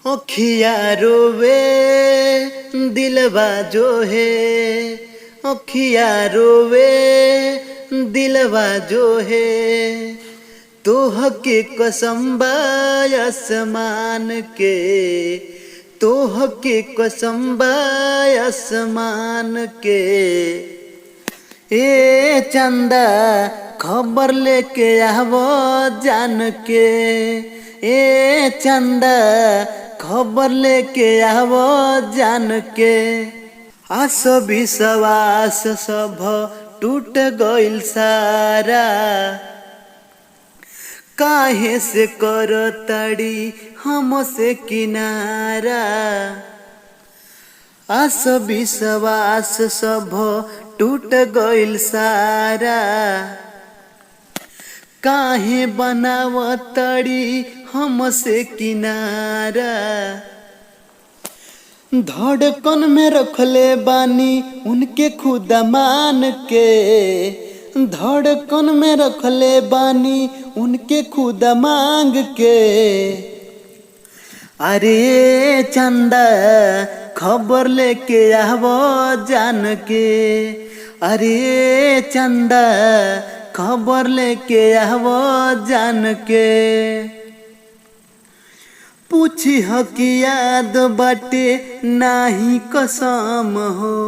अखिया रोवे दिलवा जो है, अखिया रोवे दिलवा जो है। तोह के कसम बा आसमान के, तोह के कसम बा आसमान के। ए चंदा खबर लेके आवो जान के, ए चंदा खबर लेके आवो जान के। आस विश्वास सब टूट गइल सारा, काहे से करो तड़ी हमसे किनारा। आस विश्वास सब टूट गइल सारा, काहे बनाव तड़ी हमसे किनारा। धड़कन में रखले बानी उनके खुदा मान के, धड़कन में रखले बानी उनके खुदा मांग के। अरे चंदा खबर लेके आवो जान के, अरे चंदा खबर लेके आवो जान के। पूछी हो कि याद बाटे नाही कसम हो,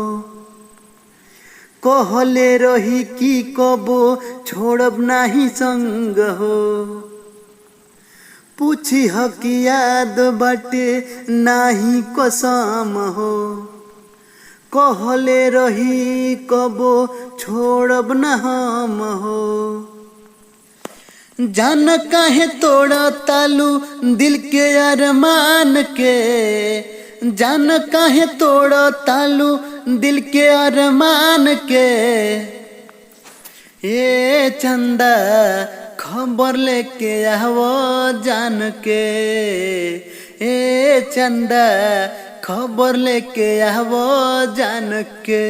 कहले रही कि कबो छोड़ब नाही संग हो। पूछी हो कि याद बाटे नाही कसम हो, कहले रही कबो छोड़ब न हम हो। जान काहे तोड़ तालू दिल के अरमान के, जान काहे तोड़ तालू दिल के अरमान के। ए चंदा खबर लेके आवो जान के, ए चंदा खबर लेके आवो जान के।